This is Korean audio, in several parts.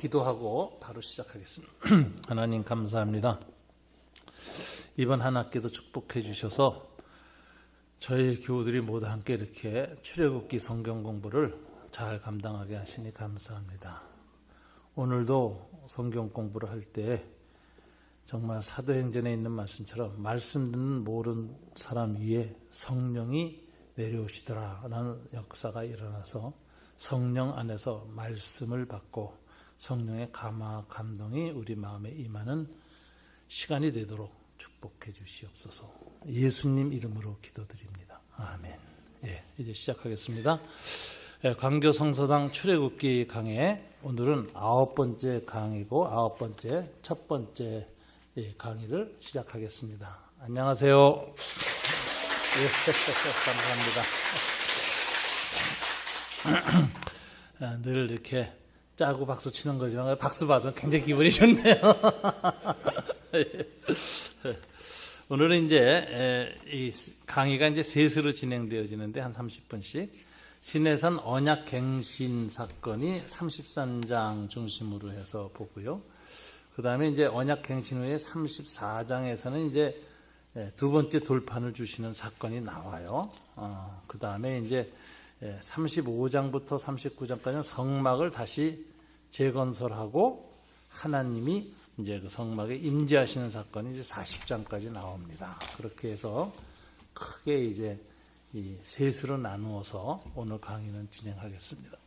기도하고 바로 시작하겠습니다. 하나님 감사합니다. 이번 한 학기도 축복해 주셔서 저희 교우들이 모두 함께 이렇게 출애굽기 성경 공부를 잘 감당하게 하시니 감사합니다. 오늘도 성경 공부를 할 때 정말 사도행전에 있는 말씀처럼 말씀 듣는 모든 사람 위에 성령이 내려오시더라라는 역사가 일어나서 성령 안에서 말씀을 받고 성령의 감화 감동이 우리 마음에 임하는 시간이 되도록 축복해 주시옵소서. 예수님 이름으로 기도드립니다. 아멘. 이제 시작하겠습니다. 광교성서당 출애굽기 강의, 오늘은 9번째 강의고 첫 번째 강의를 시작하겠습니다. 안녕하세요. 감사합니다. 늘 이렇게 짜고 박수 치는 거지만 박수 받으면 굉장히 기분이 좋네요. 오늘은 이제 이 강의가 이제 셋으로 진행되어지는데 한 30분씩 신해산 언약갱신 사건이 33장 중심으로 해서 보고요. 그 다음에 이제 언약갱신 후에 34장에서는 이제 두 번째 돌판을 주시는 사건이 나와요. 그 다음에 이제 35장부터 39장까지는 성막을 다시 재건설하고 하나님이 이제 그 성막에 임재하시는 사건이 이제 40장까지 나옵니다. 그렇게 해서 크게 이제 이 셋으로 나누어서 오늘 강의는 진행하겠습니다.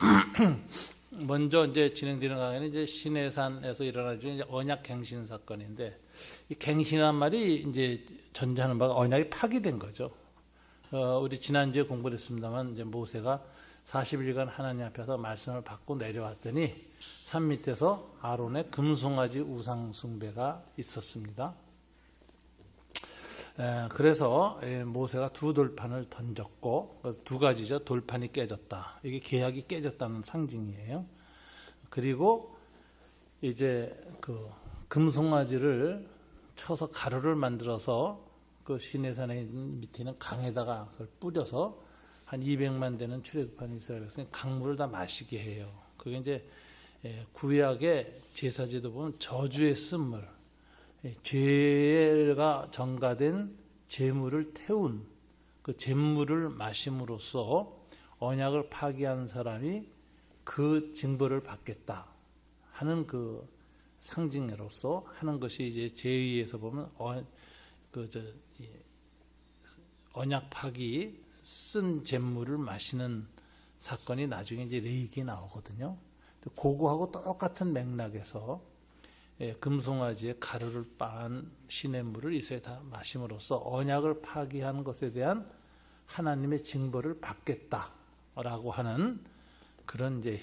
먼저 이제 진행되는 강의는 이제 신해산에서 일어나는 이제 언약갱신 사건인데, 이 갱신한 말이 이제 전제하는 바가 언약이 파기된 거죠. 우리 지난주에 공부를 했습니다만, 이제 모세가 40일간 하나님 앞에서 말씀을 받고 내려왔더니 산 밑에서 아론의 금송아지 우상 숭배가 있었습니다. 그래서 모세가 두 돌판을 던졌고, 두 가지죠. 돌판이 깨졌다. 이게 계약이 깨졌다는 상징이에요. 그리고 이제 그 금송아지를 쳐서 가루를 만들어서 그 시내산에 밑에 있는 강에다가 그걸 뿌려서 한 200만 되는 출애굽한 이스라엘 백성이 강물을 다 마시게 해요. 그게 이제 구약의 제사제도 보면 저주의 쓴물, 죄가 전가된 제물을 태운 그 제물을 마심으로써 언약을 파기한 사람이 그 징벌을 받겠다 하는 그 상징으로서 하는 것이 이제 제2에서 보면 언약 파기 쓴 제물을 마시는 사건이 나중에 이제 레위기에 나오거든요. 그거하고 똑같은 맥락에서 금송아지의 가루를 빻은 시냇물을 이스라엘이 다 마심으로써 언약을 파기하는 것에 대한 하나님의 징벌을 받겠다라고 하는 그런 이제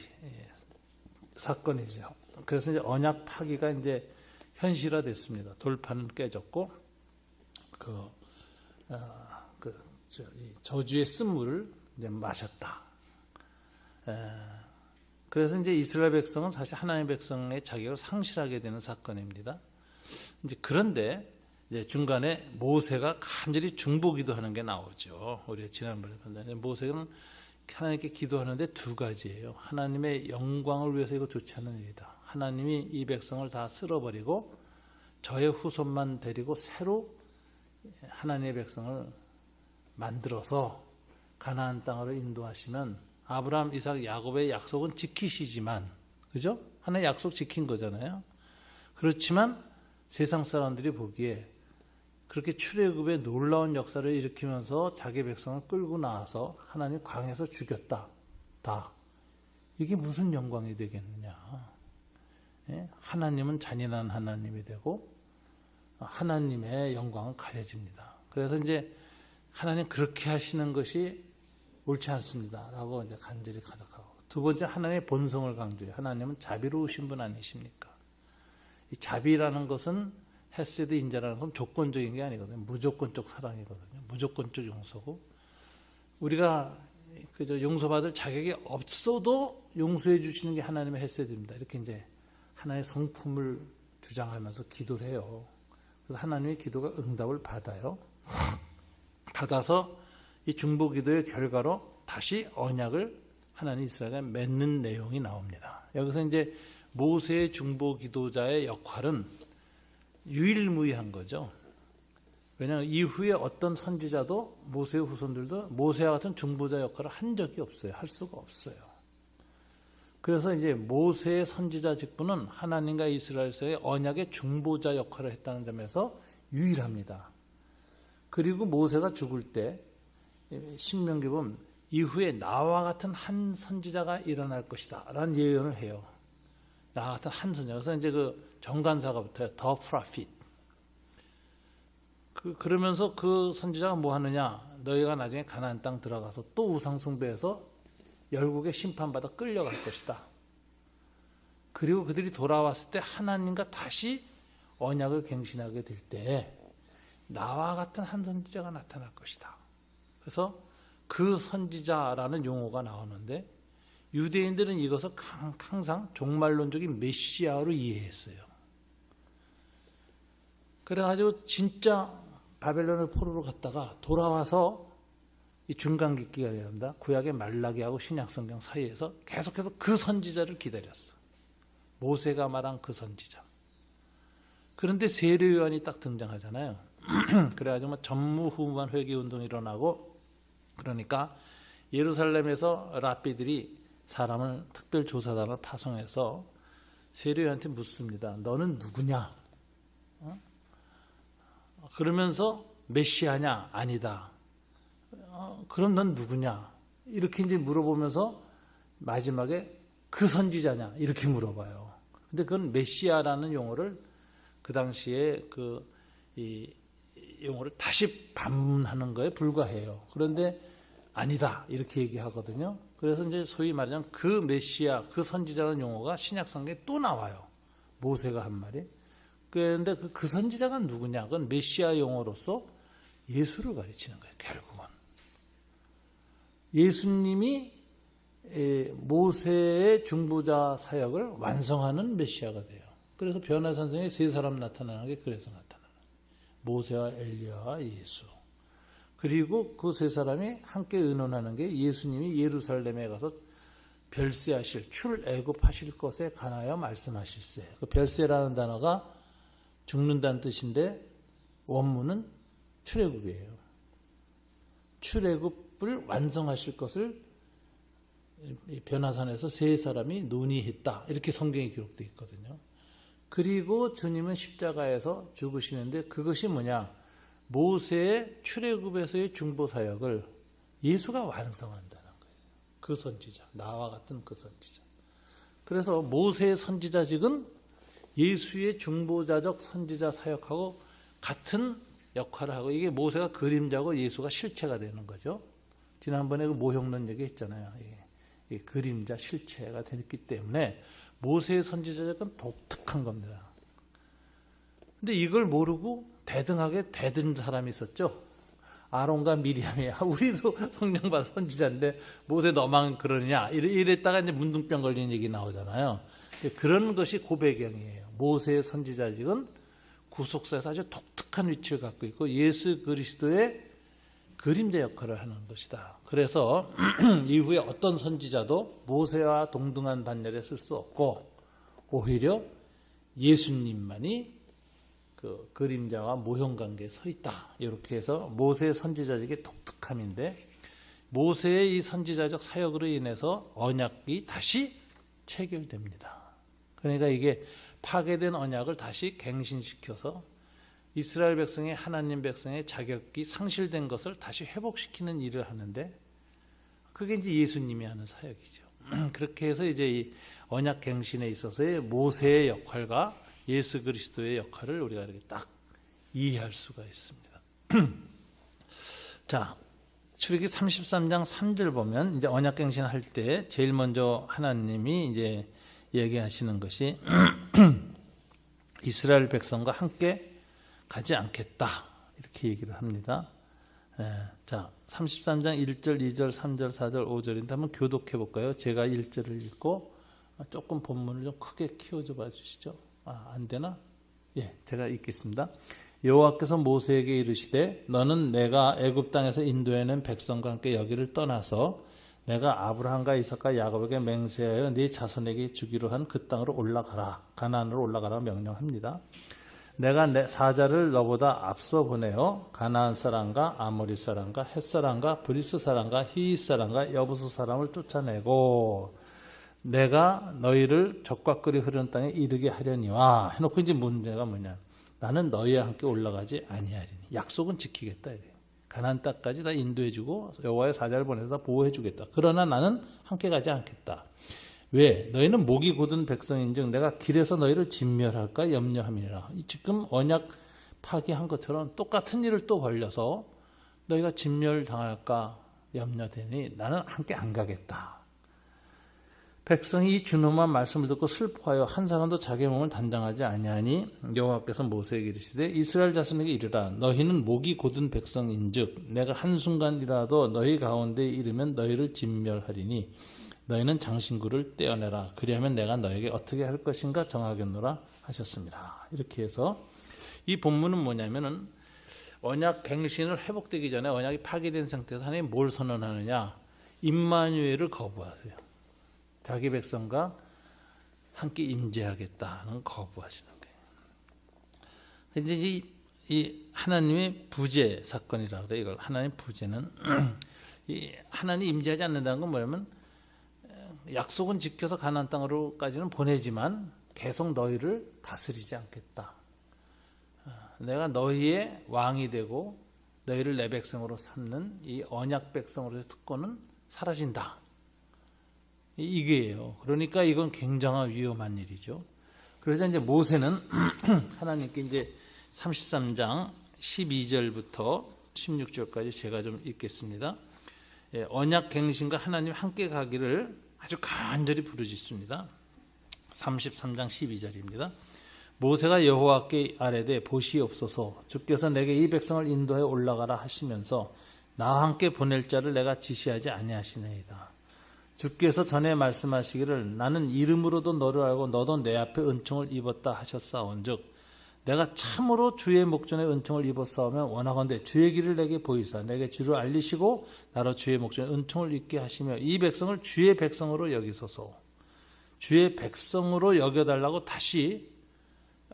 사건이죠. 그래서 이제 언약 파기가 이제 현실화됐습니다. 돌판은 깨졌고 저주의 쓴물을 이제 마셨다. 그래서 이제 이스라엘 백성은 사실 하나님의 백성의 자격을 상실하게 되는 사건입니다. 이제 그런데 이제 중간에 모세가 간절히 중보기도 하는 게 나오죠. 우리가 지난번에 봤는데 모세는 하나님께 기도하는데 두 가지예요. 하나님의 영광을 위해서 이거 좋지 않은 일이다. 하나님이 이 백성을 다 쓸어버리고 저의 후손만 데리고 새로 하나님의 백성을 만들어서 가나안 땅으로 인도하시면 아브라함, 이삭, 야곱의 약속은 지키시지만, 그죠? 하나의 약속 지킨 거잖아요. 그렇지만 세상 사람들이 보기에 그렇게 출애굽의 놀라운 역사를 일으키면서 자기 백성을 끌고 나와서 하나님 광야에서 죽였다. 이게 무슨 영광이 되겠느냐. 하나님은 잔인한 하나님이 되고 하나님의 영광은 가려집니다. 그래서 이제 하나님 그렇게 하시는 것이 옳지 않습니다. 라고 이제 간절히 가득하고. 두 번째, 하나님의 본성을 강조해요. 하나님은 자비로우신 분 아니십니까? 이 자비라는 것은 헤세드 인자라는 건 조건적인 게 아니거든요. 무조건적 사랑이거든요. 무조건적 용서고. 우리가 그저 용서받을 자격이 없어도 용서해 주시는 게 하나님의 헤세드입니다. 이렇게 이제 하나의 성품을 주장하면서 기도를 해요. 그래서 하나님의 기도가 응답을 받아요. 받아서 이 중보기도의 결과로 다시 언약을 하나님 이스라엘에 맺는 내용이 나옵니다. 여기서 이제 모세의 중보 기도자의 역할은 유일무이한 거죠. 왜냐하면 이후에 어떤 선지자도 모세의 후손들도 모세와 같은 중보자 역할을 한 적이 없어요. 할 수가 없어요. 그래서 이제 모세의 선지자 직분은 하나님과 이스라엘 사이의 언약의 중보자 역할을 했다는 점에서 유일합니다. 그리고 모세가 죽을 때 신명기 보면 이후에 나와 같은 한 선지자가 일어날 것이다 라는 예언을 해요. 나와 같은 한 선지자. 그래서 이제 그 정관사가 붙어요. 더 프라핏. 그러면서 그 선지자가 뭐 하느냐? 너희가 나중에 가나안 땅 들어가서 또 우상 숭배해서 열국에 심판받아 끌려갈 것이다. 그리고 그들이 돌아왔을 때 하나님과 다시 언약을 갱신하게 될 때 나와 같은 한 선지자가 나타날 것이다. 그래서 그 선지자라는 용어가 나오는데 유대인들은 이것을 항상 종말론적인 메시아로 이해했어요. 그래가지고 진짜 바벨론을 포로로 갔다가 돌아와서 이 중간기 기간이랍니다. 구약의 말라기하고 신약성경 사이에서 계속해서 그 선지자를 기다렸어. 모세가 말한 그 선지자. 그런데 세례요한이 딱 등장하잖아요. 그래가지고 전무후무한 회개운동이 일어나고 그러니까 예루살렘에서 랍비들이 사람을 특별조사단을 파송해서 세례요한한테 묻습니다. 너는 누구냐? 그러면서 메시아냐? 아니다. 그럼 넌 누구냐? 이렇게 이제 물어보면서 마지막에 그 선지자냐? 이렇게 물어봐요. 근데 그건 메시아라는 용어를 그 당시에 이 용어를 다시 반문하는 거에 불과해요. 그런데 아니다. 이렇게 얘기하거든요. 그래서 이제 소위 말하자면 그 메시아, 그 선지자라는 용어가 신약성경에 또 나와요. 모세가 한 말이. 그런데 그 선지자가 누구냐? 그건 메시아 용어로서 예수를 가르치는 거예요. 결국은. 예수님이 모세의 중보자 사역을 완성하는 메시아가 돼요. 그래서 변화산성에 세 사람 나타나는 게 그래서 나타나는 거예요. 모세와 엘리야와 예수. 그리고 그 세 사람이 함께 의논하는 게 예수님이 예루살렘에 가서 별세하실, 출애굽하실 것에 관하여 말씀하실세. 그 별세라는 단어가 죽는다는 뜻인데 원문은 출애굽이에요. 출애굽을 완성하실 것을 변화산에서 세 사람이 논의했다. 이렇게 성경에 기록되어 있거든요. 그리고 주님은 십자가에서 죽으시는데 그것이 뭐냐? 모세의 출애굽에서의 중보 사역을 예수가 완성한다는 거예요. 그 선지자, 나와 같은 그 선지자. 그래서 모세의 선지자직은 예수의 중보자적 선지자 사역하고 같은 역할을 하고 이게 모세가 그림자고 예수가 실체가 되는 거죠. 지난번에 그 모형론 얘기했잖아요. 이 그림자 실체가 됐기 때문에 모세의 선지자적은 독특한 겁니다. 근데 이걸 모르고 대등하게 대든 사람이 있었죠. 아론과 미리암이 우리도 성령 받은 선지자인데 모세 너만 그러냐 이랬다가 이제 문둥병 걸린 얘기 나오잖아요. 그런 것이 고배경이에요. 모세의 선지자직은 구속사에서 아주 독특한 위치를 갖고 있고 예수 그리스도의 그림자 역할을 하는 것이다. 그래서 이후에 어떤 선지자도 모세와 동등한 반열에 쓸 수 없고 오히려 예수님만이 그 그림자와 모형 관계에 서 있다. 이렇게 해서 모세의 선지자직의 독특함인데 모세의 이 선지자적 사역으로 인해서 언약이 다시 체결됩니다. 그러니까 이게 파괴된 언약을 다시 갱신시켜서 이스라엘 백성의 하나님 백성의 자격이 상실된 것을 다시 회복시키는 일을 하는데 그게 이제 예수님이 하는 사역이죠. 그렇게 해서 이제 이 언약 갱신에 있어서의 모세의 역할과 예수 그리스도의 역할을 우리가 이렇게 딱 이해할 수가 있습니다. 자, 출애굽기 33장 3절 보면 이제 언약 갱신할 때 제일 먼저 하나님이 이제 얘기하시는 것이 이스라엘 백성과 함께 가지 않겠다. 이렇게 얘기를 합니다. 자, 33장 1절, 2절, 3절, 4절, 5절인데 한번 교독해 볼까요? 제가 1절을 읽고 조금 본문을 좀 크게 키워줘 봐 주시죠. 안 되나? 예, 제가 읽겠습니다. 여호와께서 모세에게 이르시되 너는 내가 애굽 땅에서 인도해낸 백성과 함께 여기를 떠나서 내가 아브라함과 이삭과 야곱에게 맹세하여 네 자손에게 주기로 한 그 땅으로 올라가라. 가나안으로 올라가라 명령합니다. 내가 내 사자를 너보다 앞서 보내어 가나안 사람과 아모리 사람과 헷 사람과 브리스 사람과 히윗 사람과 여부수 사람을 쫓아내고 내가 너희를 적과 꿀이 흐르는 땅에 이르게 하려니와 해놓고 이제 문제가 뭐냐? 나는 너희와 함께 올라가지 아니하리니 약속은 지키겠다. 가나안 땅까지 다 인도해주고 여호와의 사자를 보내서 다 보호해주겠다. 그러나 나는 함께 가지 않겠다. 왜? 너희는 목이 곧은 백성인즉 내가 길에서 너희를 진멸할까 염려함이니라. 지금 언약 파기한 것처럼 똑같은 일을 또 벌려서 너희가 진멸당할까 염려되니 나는 함께 안 가겠다. 백성이 이 준엄한 말씀을 듣고 슬퍼하여 한 사람도 자기의 몸을 단장하지 아니하니 여호와께서 모세에게 이르시되 이스라엘 자손에게 이르라 너희는 목이 곧은 백성인즉 내가 한순간이라도 너희 가운데 이르면 너희를 진멸하리니 너희는 장신구를 떼어내라 그리하면 내가 너에게 어떻게 할 것인가 정하겠노라 하셨습니다. 이렇게 해서 이 본문은 뭐냐면은 언약 갱신을 회복되기 전에 언약이 파괴된 상태에서 하나님이 뭘 선언하느냐? 임마누엘을 거부하세요. 자기 백성과 함께 임재하겠다는 거부하시는 거예요. 이제 이 하나님의 부재 사건이라고 그래요. 이걸 하나님의 부재는 이 하나님이 임재하지 않는다는 건 뭐냐면 약속은 지켜서 가나안 땅으로까지는 보내지만 계속 너희를 다스리지 않겠다. 내가 너희의 왕이 되고 너희를 내 백성으로 삼는 이 언약 백성으로의 특권은 사라진다. 이게예요. 그러니까 이건 굉장한 위험한 일이죠. 그래서 이제 모세는 하나님께 이제 33장 12절부터 16절까지 제가 좀 읽겠습니다. 언약 갱신과 하나님 함께 가기를 아주 간절히 부르짖습니다. 33장 12절입니다. 모세가 여호와께 아뢰되 보시옵소서 주께서 내게 이 백성을 인도해 올라가라 하시면서 나와 함께 보낼 자를 내가 지시하지 아니하시나이다. 주께서 전에 말씀하시기를 나는 이름으로도 너를 알고 너도 내 앞에 은총을 입었다 하셨사온즉 내가 참으로 주의 목전에 은총을 입었사오면 원하건대 주의 길을 내게 보이사 내게 주를 알리시고 나로 주의 목전에 은총을 입게 하시며 이 백성을 주의 백성으로 여기소서. 주의 백성으로 여겨달라고 다시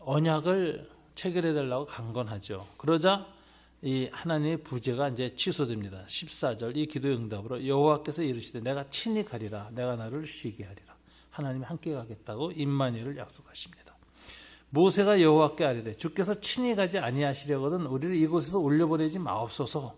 언약을 체결해달라고 강건하죠. 그러자 이 하나님의 부재가 이제 취소됩니다. 14절 이 기도의 응답으로 여호와께서 이르시되 내가 친히 가리라 내가 나를 쉬게 하리라. 하나님이 함께 가겠다고 임마누엘을 약속하십니다. 모세가 여호와께 아뢰되 주께서 친히 가지 아니하시려거든 우리를 이곳에서 올려보내지 마옵소서.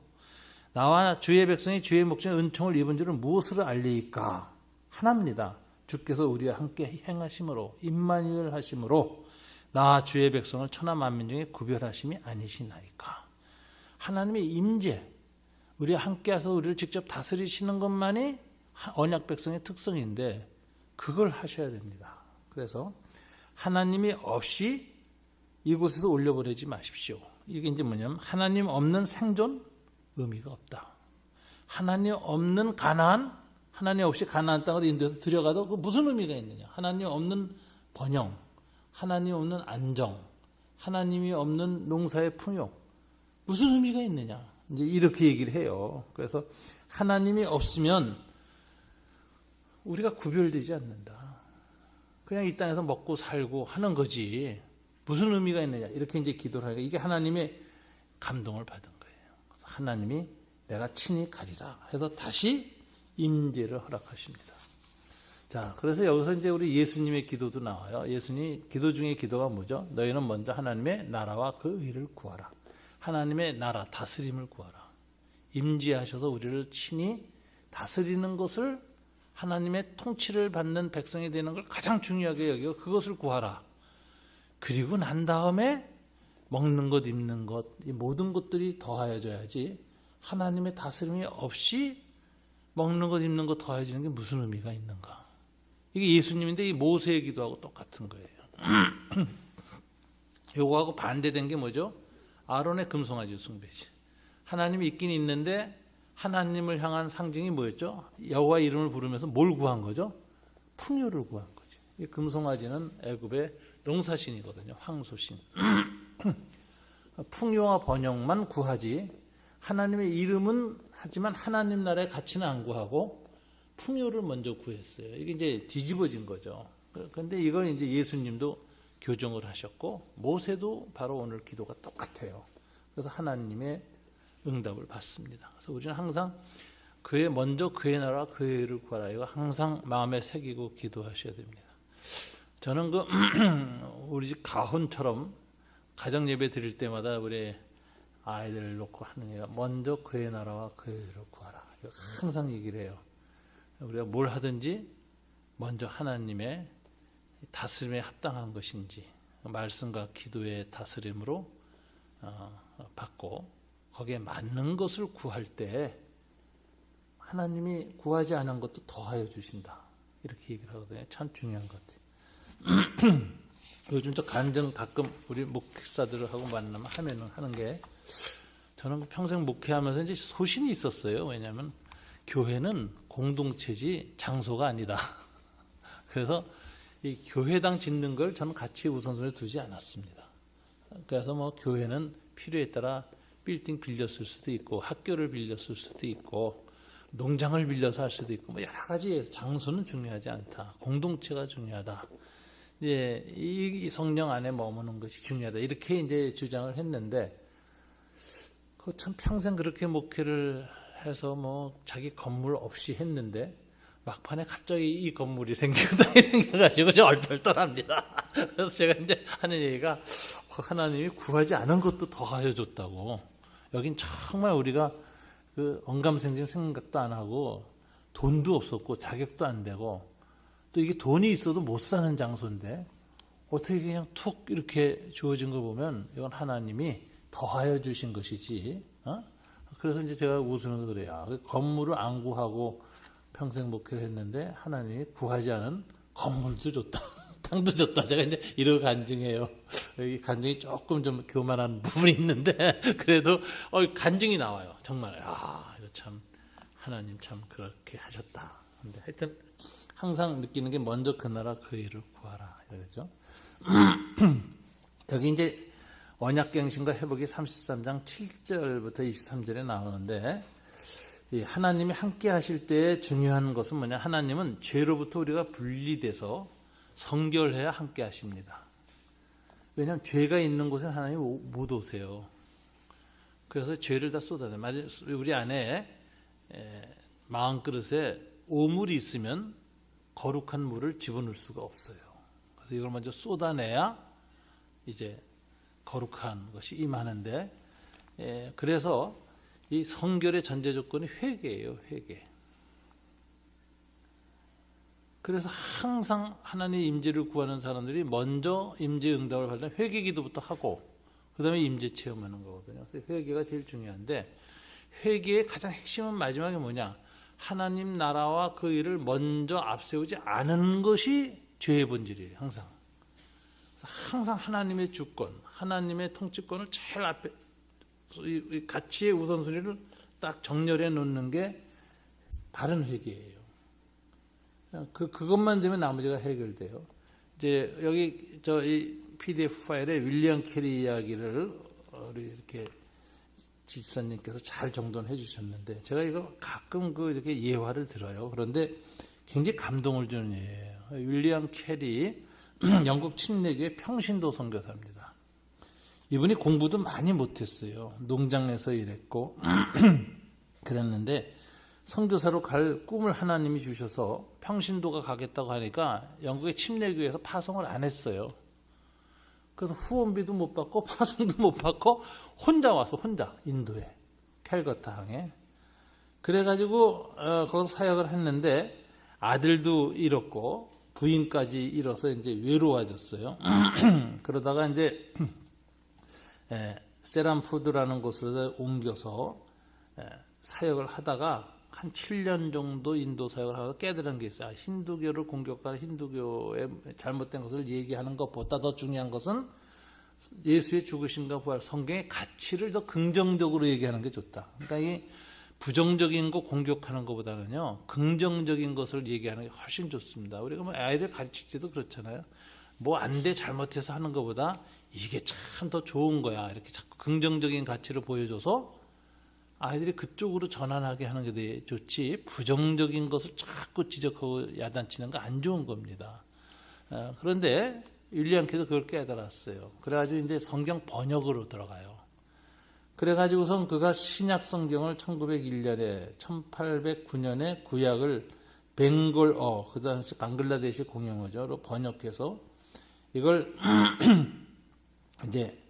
나와 주의 백성이 주의 목전에 은총을 입은 줄은 무엇으로 알리이까? 하나입니다. 주께서 우리와 함께 행하심으로 임마누엘 하심으로 나와 주의 백성을 천하 만민 중에 구별하심이 아니시나이까. 하나님의 임재, 우리와 함께해서 우리를 직접 다스리시는 것만이 언약 백성의 특성인데 그걸 하셔야 됩니다. 그래서 하나님이 없이 이곳에서 올려보내지 마십시오. 이게 이제 뭐냐면 하나님 없는 생존 의미가 없다. 하나님 없는 가나안, 하나님 없이 가나안 땅으로 인도해서 들여가도 그 무슨 의미가 있느냐? 하나님 없는 번영, 하나님 없는 안정, 하나님이 없는 농사의 풍요 무슨 의미가 있느냐? 이제 이렇게 얘기를 해요. 그래서 하나님이 없으면 우리가 구별되지 않는다. 그냥 이 땅에서 먹고 살고 하는 거지. 무슨 의미가 있느냐? 이렇게 이제 기도를 하니까 이게 하나님의 감동을 받은 거예요. 하나님이 내가 친히 가리라 해서 다시 임재를 허락하십니다. 자, 그래서 여기서 이제 우리 예수님의 기도도 나와요. 예수님 기도 중에 기도가 뭐죠? 너희는 먼저 하나님의 나라와 그 의를 구하라. 하나님의 나라, 다스림을 구하라. 임재하셔서 우리를 친히 다스리는 것을 하나님의 통치를 받는 백성이 되는 걸 가장 중요하게 여기고 그것을 구하라. 그리고 난 다음에 먹는 것, 입는 것, 이 모든 것들이 더하여져야지 하나님의 다스림이 없이 먹는 것, 입는 것 더해지는 게 무슨 의미가 있는가. 이게 예수님인데 이 모세의 기도하고 똑같은 거예요. 요거하고 반대된 게 뭐죠? 아론의 금송아지 숭배지. 하나님이 있긴 있는데 하나님을 향한 상징이 뭐였죠? 여호와 이름을 부르면서 뭘 구한 거죠? 풍요를 구한 거죠. 이 금송아지는 애굽의 농사신이거든요. 황소신. 풍요와 번영만 구하지 하나님의 이름은 하지만 하나님 나라의 가치는 안 구하고 풍요를 먼저 구했어요. 이게 이제 뒤집어진 거죠. 그런데 이건 이제 예수님도 교정을 하셨고 모세도 바로 오늘 기도가 똑같아요. 그래서 하나님의 응답을 받습니다. 그래서 우리는 항상 먼저 그의 나라 그의 의를 구하라. 이거 항상 마음에 새기고 기도하셔야 됩니다. 저는 우리 집 가훈처럼 가정 예배 드릴 때마다 우리 아이들을 놓고 하는 얘기가 먼저 그의 나라와 그의 의를 구하라. 항상 얘기를 해요. 우리가 뭘 하든지 먼저 하나님의 다스림에 합당한 것인지 말씀과 기도의 다스림으로 받고 거기에 맞는 것을 구할 때 하나님이 구하지 않은 것도 더하여 주신다. 이렇게 얘기를 하거든요. 참 중요한 것 같아요. 요즘 저 간증 가끔 우리 목사들하고 만나면 하는 게 저는 평생 목회하면서 이제 소신이 있었어요. 왜냐하면 교회는 공동체지 장소가 아니다. 그래서 이 교회당 짓는 걸 저는 같이 우선순위에 두지 않았습니다. 그래서 뭐 교회는 필요에 따라 빌딩 빌렸을 수도 있고 학교를 빌렸을 수도 있고 농장을 빌려서 할 수도 있고 뭐 여러 가지 장소는 중요하지 않다. 공동체가 중요하다. 이제 이 성령 안에 머무는 것이 중요하다. 이렇게 이제 주장을 했는데 그 참 평생 그렇게 목회를 해서 뭐 자기 건물 없이 했는데 막판에 갑자기 이 건물이 생겨가지고 좀 얼떨떨합니다. 그래서 제가 이제 하는 얘기가 하나님이 구하지 않은 것도 더하여 줬다고. 여긴 정말 우리가 그 언감생심 생각도 안 하고 돈도 없었고 자격도 안 되고 또 이게 돈이 있어도 못 사는 장소인데 어떻게 그냥 툭 이렇게 주어진 걸 보면 이건 하나님이 더하여 주신 것이지. 그래서 이제 제가 웃으면서 그래요. 건물을 안 구하고 평생 목회를 했는데 하나님이 구하지 않은 건물도 줬다. 땅도 줬다. 제가 이제 이러고 간증해요. 여기 간증이 조금 좀 교만한 부분이 있는데 그래도 간증이 나와요. 정말 이거 참 하나님 참 그렇게 하셨다. 근데 하여튼 항상 느끼는 게 먼저 그 나라 그 일을 구하라. 이러죠. 여기 이제 언약갱신과 회복이 33장 7절부터 23절에 나오는데 이 하나님이 함께 하실 때 중요한 것은 뭐냐? 하나님은 죄로부터 우리가 분리돼서 성결해야 함께 하십니다. 왜냐하면 죄가 있는 곳에 하나님이 못 오세요. 그래서 죄를 다 쏟아내요. 우리 안에 마음그릇에 오물이 있으면 거룩한 물을 집어넣을 수가 없어요. 그래서 이걸 먼저 쏟아내야 이제 거룩한 것이 임하는데 그래서 이 성결의 전제 조건이 회개예요. 회개. 그래서 항상 하나님의 임재를 구하는 사람들이 먼저 임재 응답을 받으면 회개 기도부터 하고 그 다음에 임재 체험하는 거거든요. 그래서 회개가 제일 중요한데 회개의 가장 핵심은 마지막에 뭐냐? 하나님 나라와 그 일을 먼저 앞세우지 않은 것이 죄의 본질이에요. 항상. 항상 하나님의 주권, 하나님의 통치권을 제일 앞에 이 가치의 우선순위를 딱 정렬해 놓는 게 바른 회개예요. 그것만 되면 나머지가 해결돼요. 이제 여기 이 PDF 파일에 윌리엄 캐리 이야기를 우리 이렇게 집사님께서 잘 정돈해 주셨는데 제가 이거 가끔 이렇게 예화를 들어요. 그런데 굉장히 감동을 주는 예예요. 윌리엄 캐리 영국 침례교회 평신도 선교사입니다. 이분이 공부도 많이 못했어요. 농장에서 일했고 그랬는데 선교사로 갈 꿈을 하나님이 주셔서 평신도가 가겠다고 하니까 영국의 침례교회에서 파송을 안 했어요. 그래서 후원비도 못 받고 파송도 못 받고 혼자 와서 인도에 캘거타 항에 그래가지고 거기서 사역을 했는데 아들도 잃었고 부인까지 잃어서 이제 외로워졌어요. 그러다가 이제 세람푸드라는 곳으로 옮겨서 사역을 하다가 한 7년 정도 인도 사역을 하고 깨달은 게 있어요. 힌두교를 공격하는 힌두교의 잘못된 것을 얘기하는 것보다 더 중요한 것은 예수의 죽으심과 부활, 성경의 가치를 더 긍정적으로 얘기하는 게 좋다. 그러니까 이 부정적인 거 공격하는 것보다는요, 긍정적인 것을 얘기하는 게 훨씬 좋습니다. 우리가 뭐 아이들 가르칠 때도 그렇잖아요. 뭐 안 돼, 잘못해서 하는 것보다 이게 참 더 좋은 거야. 이렇게 자꾸 긍정적인 가치를 보여줘서 아이들이 그쪽으로 전환하게 하는 게 더 좋지, 부정적인 것을 자꾸 지적하고 야단치는 거 안 좋은 겁니다. 그런데 윌리엄 캐리도 그걸 깨달았어요. 그래가지고 이제 성경 번역으로 들어가요. 그래가지고선 그가 신약 성경을 1901년에 1809년에 구약을 벵골어, 그 당시 방글라데시 공용어죠,로 번역해서 이걸 이제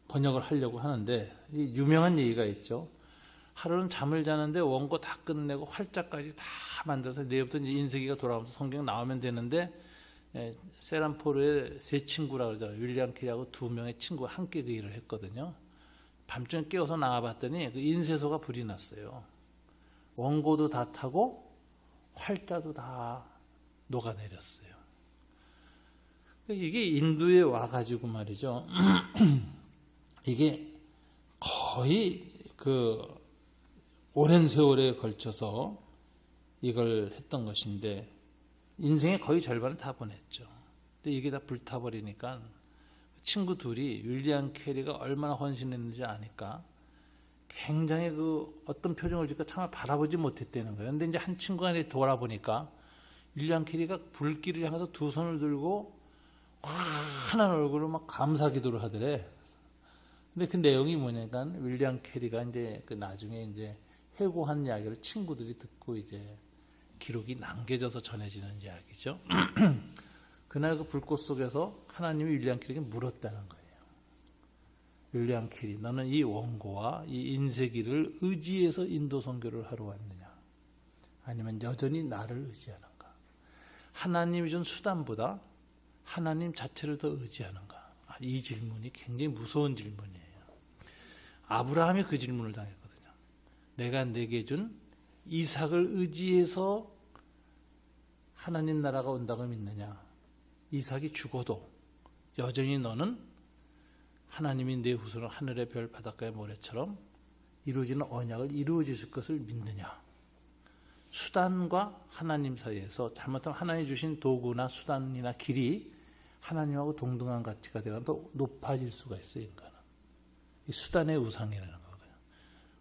번역을 하려고 하는데, 이 유명한 얘기가 있죠. 하루는 잠을 자는데 원고 다 끝내고 활자까지 다 만들어서 내일부터 이제 인쇄기가 돌아오면서 성경 나오면 되는데, 세란포르의 세 친구라 그러죠. 윌리엄 캐리하고 두 명의 친구가 함께 그 일을 했거든요. 밤중에 깨워서 나와봤더니 그 인쇄소가 불이 났어요. 원고도 다 타고 활자도 다 녹아내렸어요. 이게 인도에 와가지고 말이죠. 이게 거의 그 오랜 세월에 걸쳐서 이걸 했던 것인데, 인생의 거의 절반을 다 보냈죠. 근데 이게 다 불타버리니까 친구 둘이 윌리엄 캐리가 얼마나 헌신했는지 아니까 굉장히 그 어떤 표정을 짓고 참아 바라보지 못했다는 거예요. 근데 이제 한 친구가 돌아보니까 윌리엄 캐리가 불길을 향해서 두 손을 들고 환한 얼굴로 막 감사 기도를 하더래. 근데 그 내용이 뭐냐니까 윌리엄 캐리가 이제 그 나중에 이제 해고한 이야기를 친구들이 듣고 이제 기록이 남겨져서 전해지는 이야기죠. 그날 그 불꽃 속에서 하나님이 윌리엄 캐리에게 물었다는 거예요. 윌리엄 캐리, 너는 이 원고와 이 인쇄기를 의지해서 인도 선교를 하러 왔느냐? 아니면 여전히 나를 의지하는가? 하나님이 준 수단보다 하나님 자체를 더 의지하는가? 이 질문이 굉장히 무서운 질문이에요. 아브라함이 그 질문을 당했거든요. 내가 내게 준 이삭을 의지해서 하나님 나라가 온다고 믿느냐? 이삭이 죽어도 여전히 너는 하나님이 내 후손을 하늘의 별 바닷가의 모래처럼 이루어지는 언약을 이루어질 것을 믿느냐? 수단과 하나님 사이에서 잘못하면 하나님이 주신 도구나 수단이나 길이 하나님하고 동등한 가치가 되면 더 높아질 수가 있어요. 인간은. 이 수단의 우상이라는 거거든요.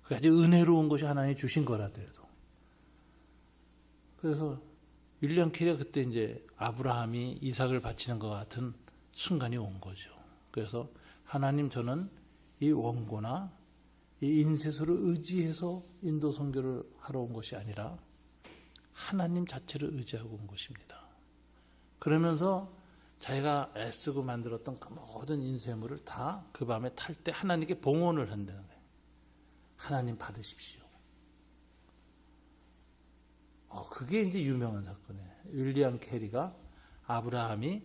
그게 아주 은혜로운 것이 하나님이 주신 거라더라도. 그래서 윌리엄 캐리가 그때 이제 아브라함이 이삭을 바치는 것 같은 순간이 온 거죠. 그래서 하나님, 저는 이 원고나 이 인쇄소를 의지해서 인도 선교를 하러 온 것이 아니라 하나님 자체를 의지하고 온 것입니다. 그러면서 자기가 애쓰고 만들었던 그 모든 인쇄물을 다 그 밤에 탈 때 하나님께 봉헌을 한다는 거예요. 하나님 받으십시오. 그게 이제 유명한 사건이에요. 윌리엄 캐리가 아브라함이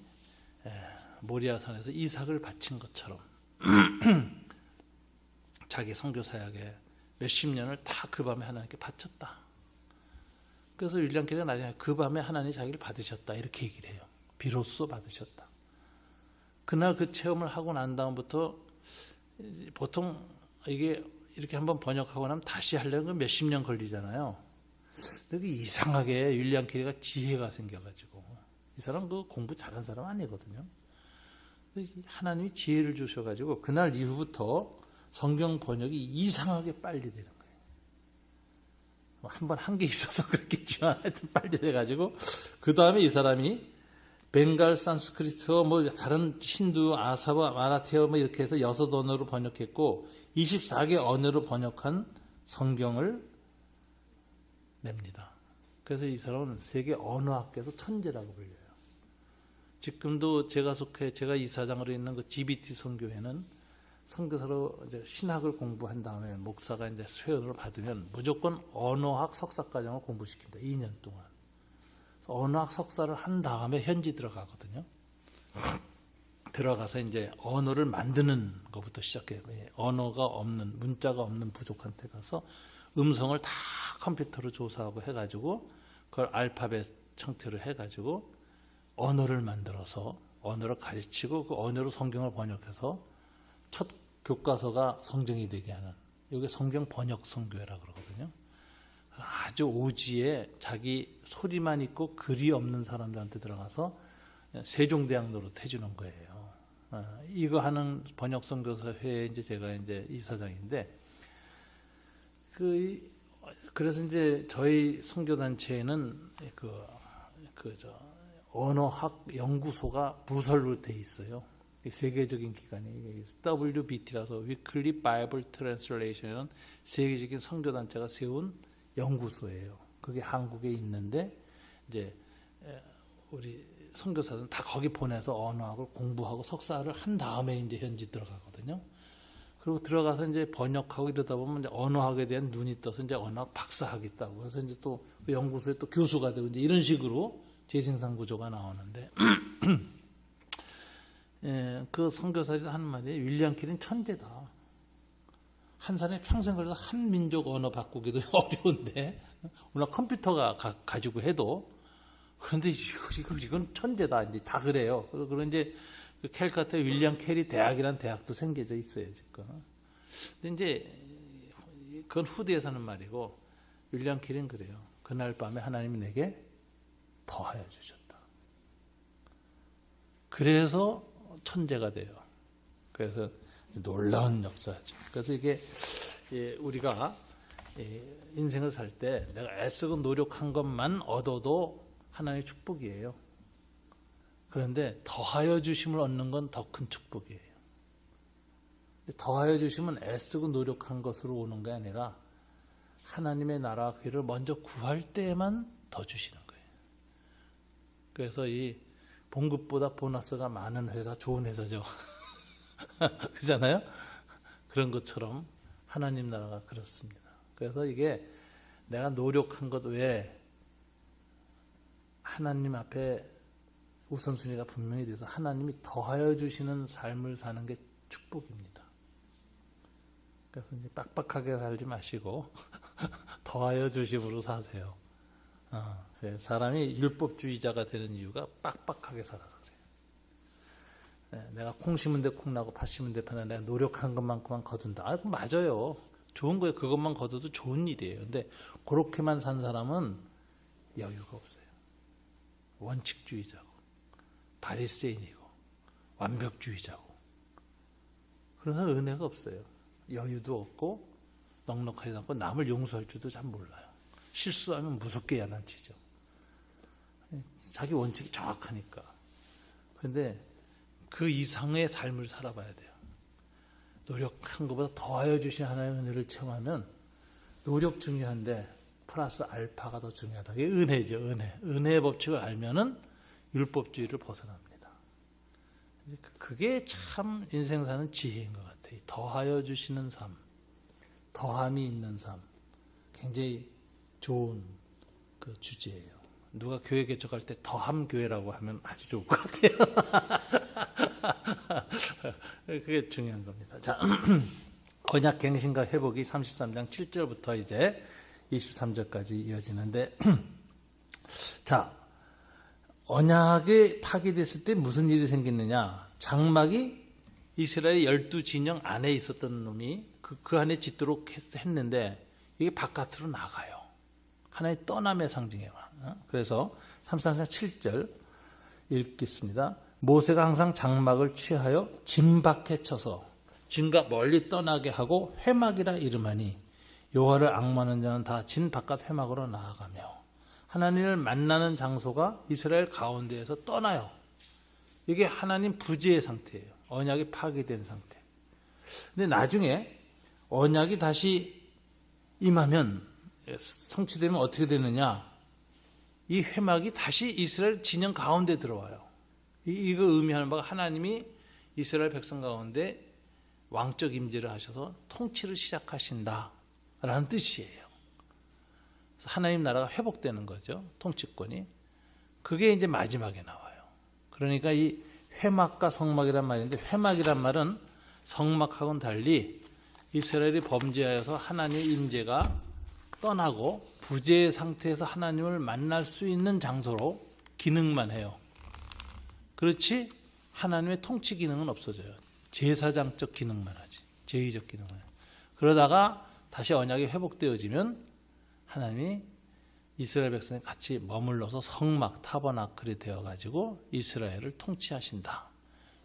모리아산에서 이삭을 바친 것처럼 자기 선교 사역에 몇십 년을 다 그 밤에 하나님께 바쳤다. 그래서 윌리엄 캐리가 나중에 그 밤에 하나님이 자기를 받으셨다 이렇게 얘기를 해요. 비로소 받으셨다. 그날 그 체험을 하고 난 다음부터 보통 이게 이렇게 한번 번역하고 나면 다시 하려면 몇십 년 걸리잖아요. 근데 이상하게 윌리엄 캐리가 지혜가 생겨가지고, 이 사람 그 공부 잘한 사람 아니거든요. 하나님이 지혜를 주셔가지고 그날 이후부터 성경 번역이 이상하게 빨리 되는 거예요. 한 번 한 게 있어서 그렇겠지만 하여튼 빨리 돼가지고 그 다음에 이 사람이 벵갈 산스크리트어 뭐 다른 힌두, 아사바, 마라티어 뭐 이렇게 해서 6언어로 번역했고 24개 언어로 번역한 성경을 냅니다. 그래서 이 사람은 세계 언어학계에서 천재라고 불려요. 지금도 제가 이사장으로 있는 그 GBT 선교회는 선교사로 이제 신학을 공부한 다음에 목사가 이제 수련을 받으면 무조건 언어학 석사과정을 공부시킨다. 2년 동안. 언어학 석사를 한 다음에 현지 들어가거든요. 들어가서 이제 언어를 만드는 것부터 시작해요. 언어가 없는, 문자가 없는 부족한테 가서 음성을 다 컴퓨터로 조사하고 해가지고 그걸 알파벳 형태로 해가지고 언어를 만들어서 언어를 가르치고 그 언어로 성경을 번역해서 첫 교과서가 성경이 되게 하는, 이게 성경 번역 선교회라고 그러거든요. 아주 오지에 자기 소리만 있고 글이 없는 사람들한테 들어가서 세종대왕 노릇 해주는 거예요. 이거 하는 번역 선교사 회에 이제 제가 이제 이사장인데 그래서 이제 저희 선교단체에는 언어학 연구소가 부설로 돼 있어요. 세계적인 기관이 WBT라서 Weekly Bible Translation은 세계적인 선교단체가 세운 연구소예요. 그게 한국에 있는데 이제 우리 선교사들은 다 거기 보내서 언어학을 공부하고 석사를 한 다음에 이제 현지 들어가거든요. 그리고 들어가서 이제 번역하고 이러다 보면 이제 언어학에 대한 눈이 떠서 이제 언어학 박사 하겠다고. 그래서 이제 또 그 연구소에 또 교수가 되고 이제 이런 식으로 재생산 구조가 나오는데 그 선교사들이 하는 말이 윌리엄 킬은 천재다. 한 사람이 평생 걸려서 한 민족 언어 바꾸기도 어려운데 오늘 컴퓨터가 가지고 해도 그런데 이건 천재다. 이제 다 그래요. 그리고 이제 캘커타 윌리엄 캐리 대학이라는 대학도 생겨져 있어요, 지금. 근데 이제 그건 후대에 사는 말이고 윌리엄 캐리는 그래요. 그날 밤에 하나님이 내게 더하여 주셨다. 그래서 천재가 돼요. 그래서 놀라운 역사죠. 그래서 이게 우리가 인생을 살 때 내가 애쓰고 노력한 것만 얻어도 하나님의 축복이에요. 그런데 더하여 주심을 얻는 건 더 큰 축복이에요. 더하여 주심은 애쓰고 노력한 것으로 오는 게 아니라 하나님의 나라와 그를 먼저 구할 때에만 더 주시는 거예요. 그래서 이 봉급보다 보너스가 많은 회사 좋은 회사죠. 그렇잖아요? 그런 것처럼 하나님 나라가 그렇습니다. 그래서 이게 내가 노력한 것 외에 하나님 앞에 우선순위가 분명히 돼서 하나님이 더하여 주시는 삶을 사는 게 축복입니다. 그래서 이제 빡빡하게 살지 마시고 더하여 주심으로 사세요. 사람이 율법주의자가 되는 이유가 빡빡하게 살아서 그래요. 내가 콩 심은 데 콩 나고 팥 심은 데 파나 내가 노력한 것만큼만 거둔다. 그거 맞아요. 좋은 거예요. 그것만 거둬도 좋은 일이에요. 근데 그렇게만 산 사람은 여유가 없어요. 원칙주의자고 바리새인이고 완벽주의자고 그래서 은혜가 없어요. 여유도 없고 넉넉하지도 않고 남을 용서할 줄도 잘 몰라요. 실수하면 무섭게 야단치죠. 자기 원칙이 정확하니까. 그런데 그 이상의 삶을 살아봐야 돼요. 노력한 것보다 더하여 주신 하나님의 은혜를 체험하면 노력 중요한데 플러스 알파가 더 중요하다. 이게 은혜죠. 은혜의 법칙을 알면은 율법주의를 벗어납니다. 그게 참 인생 사는 지혜인 것 같아요. 더하여 주시는 삶, 더함이 있는 삶, 굉장히 좋은 그 주제예요. 누가 교회 개척할 때 더함 교회라고 하면 아주 좋을 것 같아요. 그게 중요한 겁니다. 자, 언약 갱신과 회복이 33장 7절부터 이제 23절까지 이어지는데 자, 언약이 파기됐을 때 무슨 일이 생겼느냐? 장막이 이스라엘 12진영 안에 있었던 놈이 그 안에 짓도록 했는데 이게 바깥으로 나가요. 하나의 떠남의 상징이에요. 그래서 33장 7절 읽겠습니다. 모세가 항상 장막을 취하여 진 밖에 쳐서 진과 멀리 떠나게 하고 회막이라 이름하니 여호와를 앙망하는 자는 다 진 바깥 회막으로 나아가며 하나님을 만나는 장소가 이스라엘 가운데에서 떠나요. 이게 하나님 부재의 상태예요. 언약이 파괴된 상태. 근데 나중에 언약이 다시 임하면 성취되면 어떻게 되느냐? 이 회막이 다시 이스라엘 진영 가운데 들어와요. 이거 의미하는 바가 하나님이 이스라엘 백성 가운데 왕적 임재를 하셔서 통치를 시작하신다라는 뜻이에요. 하나님 나라가 회복되는 거죠. 통치권이. 그게 이제 마지막에 나와요. 그러니까 이 회막과 성막이란 말인데 회막이란 말은 성막하고는 달리 이스라엘이 범죄하여서 하나님의 임재가 떠나고 부재의 상태에서 하나님을 만날 수 있는 장소로 기능만 해요. 그렇지 하나님의 통치 기능은 없어져요. 제사장적 기능만 하지. 제의적 기능만 해요. 그러다가 다시 언약이 회복되어지면 하나님이 이스라엘 백성이 같이 머물러서 성막 타버나클이 되어가지고 이스라엘을 통치하신다.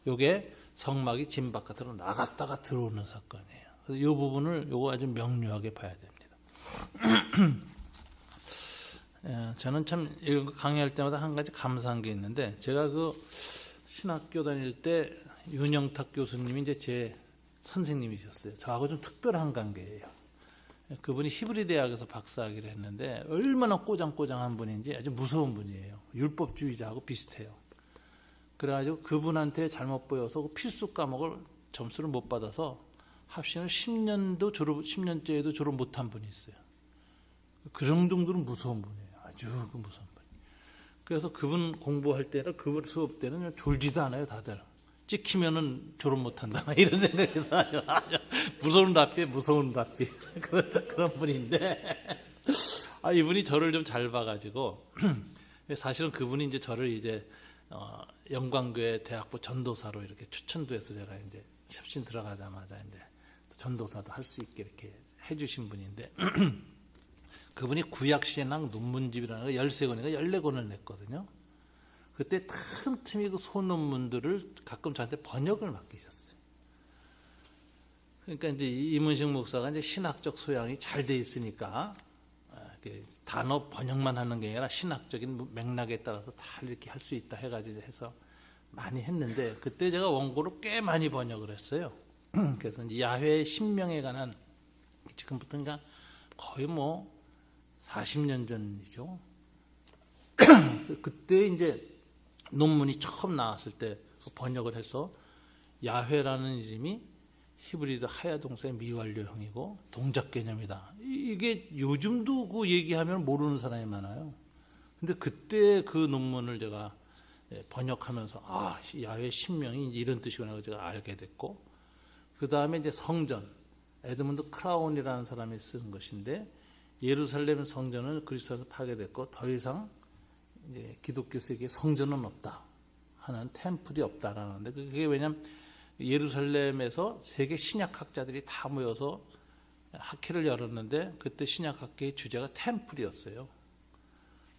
이게 성막이 진 바깥으로 나갔다가 들어오는 사건이에요. 그래서 이 부분을 요거 아주 명료하게 봐야 됩니다. 저는 참 이런 거 강의할 때마다 한 가지 감사한 게 있는데, 제가 그 신학교 다닐 때 윤영탁 교수님이 이제 제 선생님이셨어요. 저하고 좀 특별한 관계예요. 그분이 히브리 대학에서 박사학위를 했는데 얼마나 꼬장꼬장한 분인지 아주 무서운 분이에요. 율법주의자하고 비슷해요. 그래가지고 그분한테 잘못 보여서 그 필수 과목을 점수를 못 받아서 합신을 10년째에도 졸업 못한 분이 있어요. 그런 정도로 무서운 분이에요. 아주 무서운 분. 그래서 그분 공부할 때나 그분 수업 때는 졸지도 않아요, 다들. 찍히면은 졸업 못한다 이런 생각에서 아주 무서운 랍비 그런 분인데, 이분이 저를 좀 잘 봐가지고 사실은 그분이 이제 저를 이제 영광교회 대학부 전도사로 이렇게 추천도 해서 제가 이제 협신 들어가자마자 이제 전도사도 할 수 있게 이렇게 해주신 분인데, 그분이 구약신학 논문집이라는 거 13권인가 14권을 냈거든요. 그때 틈틈이 그 소논문들을 가끔 저한테 번역을 맡기셨어요. 그러니까 이제 이문식 목사가 이제 신학적 소양이 잘 돼 있으니까 단어 번역만 하는 게 아니라 신학적인 맥락에 따라서 다 이렇게 할 수 있다 해가지고 해서 많이 했는데, 그때 제가 원고로 꽤 많이 번역을 했어요. 그래서 이제 야훼의 신명에 관한, 지금부터인가 거의 뭐 40년 전이죠. 그때 이제 논문이 처음 나왔을 때 번역을 해서, 야훼라는 이름이 히브리드 하야동사의 미완료형이고 동작 개념이다. 이게 요즘도 그 얘기하면 모르는 사람이 많아요. 근데 그때 그 논문을 제가 번역하면서 야훼 신명이 이런 뜻이구나 제가 알게 됐고, 그 다음에 이제 성전, 에드문드 크라운이라는 사람이 쓴 것인데, 예루살렘 성전은 그리스도에서 파괴됐고 더 이상 이제 기독교 세계에 성전은 없다 하는, 템플이 없다라는데, 그게 왜냐면 예루살렘에서 세계 신약학자들이 다 모여서 학회를 열었는데, 그때 신약학회의 주제가 템플이었어요.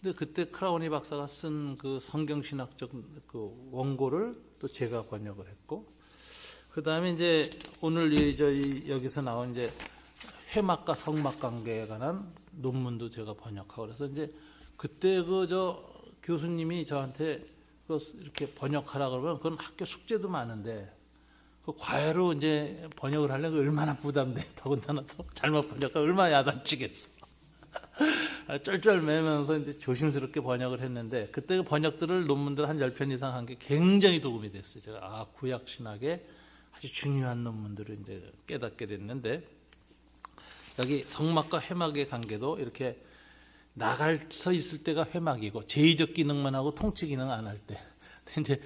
근데 그때 크라우니 박사가 쓴 그 성경신학적 그 원고를 또 제가 번역을 했고, 그 다음에 이제 오늘 여기서 나온 이제 회막과 성막 관계에 관한 논문도 제가 번역하고, 그래서 이제 그때 교수님이 저한테 이렇게 번역하라 그러면 그건 학교 숙제도 많은데, 그 과외로 이제 번역을 하려면 얼마나 부담돼. 더군다나 또 잘못 번역하면 얼마나 야단치겠어. 쩔쩔매면서 이제 조심스럽게 번역을 했는데, 그때 그 번역들을 논문들 한 10편 이상 한 게 굉장히 도움이 됐어요. 제가 구약 신학의 아주 중요한 논문들을 이제 깨닫게 됐는데, 여기 성막과 회막의 관계도 이렇게 나갈 서 있을 때가 회막이고 제의적 기능만 하고 통치 기능 안 할 때, 이제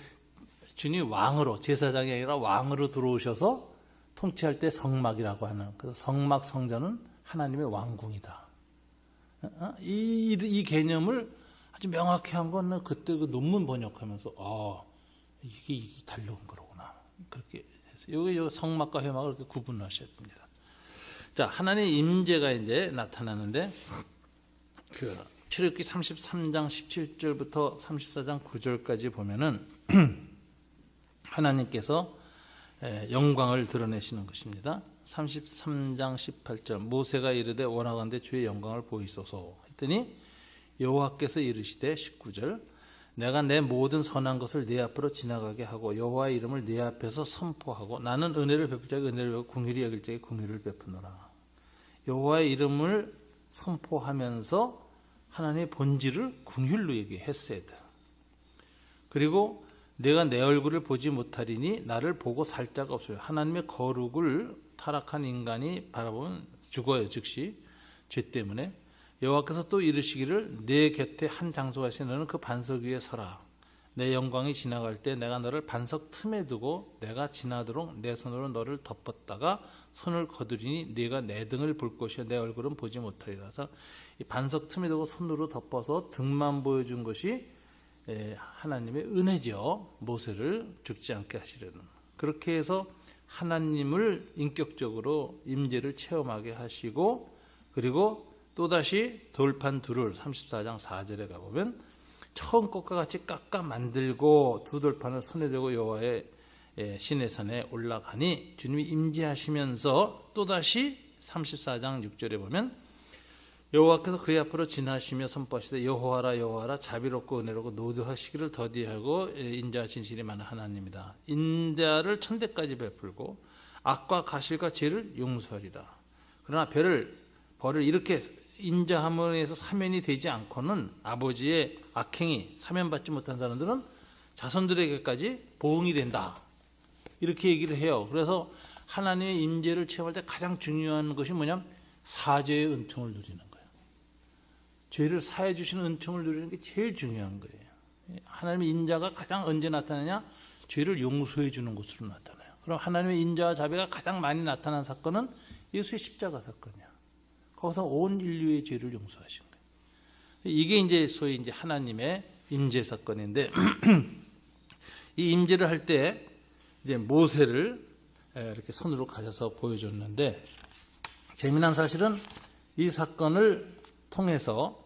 주님 왕으로, 제사장이 아니라 왕으로 들어오셔서 통치할 때 성막이라고 하는, 그래서 성막 성전은 하나님의 왕궁이다. 이 개념을 아주 명확히 한 건 그때 그 논문 번역하면서 이게 달려온 거로구나. 그렇게 해서 여기 성막과 회막을 이렇게 구분하셔야 됩니다. 자, 하나님의 임재가 이제 나타나는데, 그 출애굽기 33장 17절부터 34장 9절까지 보면은 하나님께서 영광을 드러내시는 것입니다. 33장 18절, 모세가 이르되 원하건대 주의 영광을 보이소서 했더니 여호와께서 이르시되 19절, 내가 내 모든 선한 것을 네 앞으로 지나가게 하고 여호와의 이름을 네 앞에서 선포하고 나는 은혜를 베풀 자에게 은혜를 베푸고 긍휼히 여길 자에게 긍휼을 베푸노라. 여호와의 이름을 선포하면서 하나님의 본질을 긍휼로 얘기했어야 돼. 그리고 내가 내 얼굴을 보지 못하리니 나를 보고 살 자가 없어요. 하나님의 거룩을 타락한 인간이 바라보면 죽어요. 즉시 죄 때문에. 여호와께서 또 이르시기를 내 곁에 한 장소가 있으니 너는 그 반석 위에 서라. 내 영광이 지나갈 때 내가 너를 반석 틈에 두고 내가 지나도록 내 손으로 너를 덮었다가 손을 거두리니 네가 내 등을 볼 것이요 내 얼굴은 보지 못하리라서, 이 반석 틈에 두고 손으로 덮어서 등만 보여준 것이 하나님의 은혜죠. 모세를 죽지 않게 하시려는. 그렇게 해서 하나님을 인격적으로 임재를 체험하게 하시고, 그리고 또다시 돌판 둘을 34장 4절에 가보면 처음 것과 같이 깎아 만들고 두 돌판을 손에 들고 여호와의 시내산에 올라가니 주님이 임재하시면서 또다시 34장 6절에 보면 여호와께서 그의 앞으로 지나시며 선포하시되 여호와라 여호와라 자비롭고 은혜롭고 노도하시기를 더디하고 인자와 진실이 많은 하나님이다. 인자를 천대까지 베풀고 악과 가실과 죄를 용서하리라. 그러나 벌을 이렇게 인자함으로 해서 사면이 되지 않고는 아버지의 악행이 사면받지 못한 사람들은 자손들에게까지 보응이 된다. 이렇게 얘기를 해요. 그래서 하나님의 임재를 체험할 때 가장 중요한 것이 뭐냐면 사죄의 은총을 누리는 거예요. 죄를 사해 주시는 은총을 누리는 게 제일 중요한 거예요. 하나님의 인자가 가장 언제 나타나냐? 죄를 용서해 주는 것으로 나타나요. 그럼 하나님의 인자와 자비가 가장 많이 나타난 사건은 예수의 십자가 사건이야. 거기서 온 인류의 죄를 용서하신 거예요. 이게 이제 소위 이제 하나님의 임재 사건인데 이 임재를 할 때 이제 모세를 이렇게 손으로 가려서 보여줬는데 재미난 사실은 이 사건을 통해서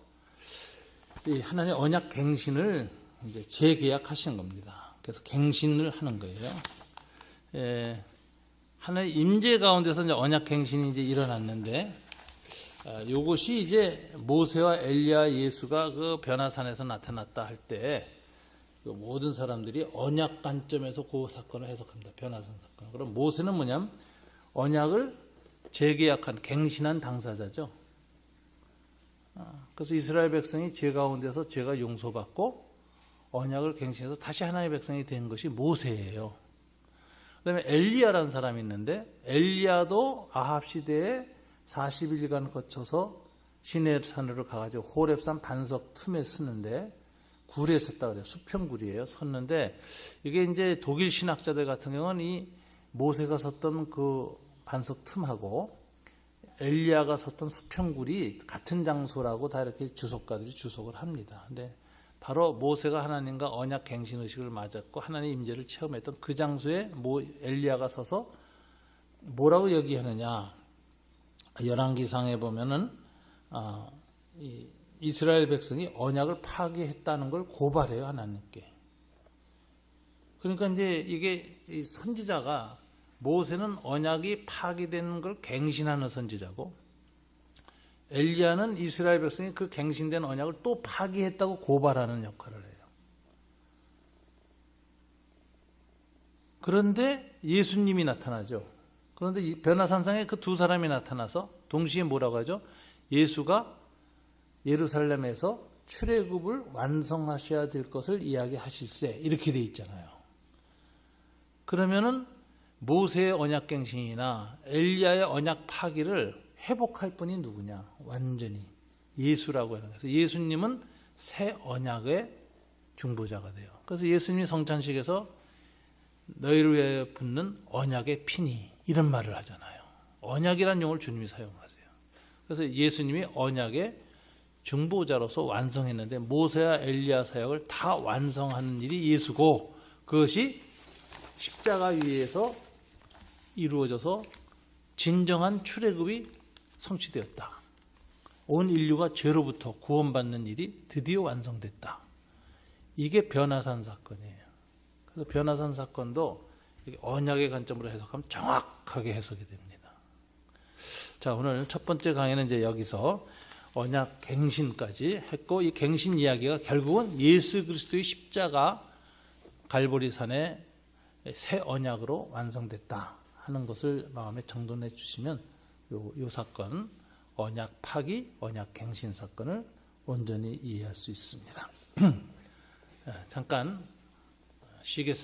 이 하나님의 언약 갱신을 이제 재계약하신 겁니다. 그래서 갱신을 하는 거예요. 하나님의 임재 가운데서 이제 언약 갱신이 이제 일어났는데 이것이 이제 모세와 엘리야 예수가 그 변화산에서 나타났다 할 때 모든 사람들이 언약 관점에서 그 사건을 해석합니다. 변화산 사건. 그럼 모세는 뭐냐면 언약을 재계약한 갱신한 당사자죠. 그래서 이스라엘 백성이 죄 가운데서 죄가 용서받고 언약을 갱신해서 다시 하나님의 백성이 된 것이 모세예요. 그다음에 엘리야라는 사람이 있는데 엘리야도 아합 시대에 40일간 거쳐서 시내산으로 가가지고 호렙산 반석 틈에 서는데 굴에 섰다 그래요. 수평굴이에요. 섰는데 이게 이제 독일 신학자들 같은 경우는 이 모세가 섰던 그 반석 틈하고 엘리야가 섰던 수평굴이 같은 장소라고 다 이렇게 주석가들이 주석을 합니다. 근데 바로 모세가 하나님과 언약 갱신 의식을 맞았고 하나님 임재를 체험했던 그 장소에 엘리야가 서서 뭐라고 얘기하느냐? 열왕기상에 보면은 이스라엘 백성이 언약을 파괴했다는 걸 고발해요, 하나님께. 그러니까 이제 이게 선지자가 모세는 언약이 파괴되는 걸 갱신하는 선지자고 엘리야는 이스라엘 백성이 그 갱신된 언약을 또 파괴했다고 고발하는 역할을 해요. 그런데 예수님이 나타나죠. 그런데 이 변화산상에 그 두 사람이 나타나서 동시에 뭐라고 하죠? 예수가 예루살렘에서 출애굽을 완성하셔야 될 것을 이야기하실세 이렇게 돼 있잖아요. 그러면은 모세의 언약갱신이나 엘리야의 언약 파기를 회복할 분이 누구냐? 완전히 예수라고 해요. 그래서 예수님은 새 언약의 중보자가 돼요. 그래서 예수님이 성찬식에서 너희를 위하여 붓는 언약의 피니 이런 말을 하잖아요. 언약이라는 용어를 주님이 사용하세요. 그래서 예수님이 언약의 중보자로서 완성했는데 모세와 엘리야 사역을 다 완성하는 일이 예수고 그것이 십자가 위에서 이루어져서 진정한 출애굽이 성취되었다. 온 인류가 죄로부터 구원받는 일이 드디어 완성됐다. 이게 변화산 사건이에요. 그래서 변화산 사건도 언약의 관점으로 해석하면 정확하게 해석이 됩니다. 자, 오늘 첫 번째 강의는 이제 여기서 언약 갱신까지 했고 이 갱신 이야기가 결국은 예수 그리스도의 십자가 갈보리산의 새 언약으로 완성됐다 하는 것을 마음에 정돈해 주시면 요 사건 언약 파기, 언약 갱신 사건을 온전히 이해할 수 있습니다. 잠깐 쉬겠습니다.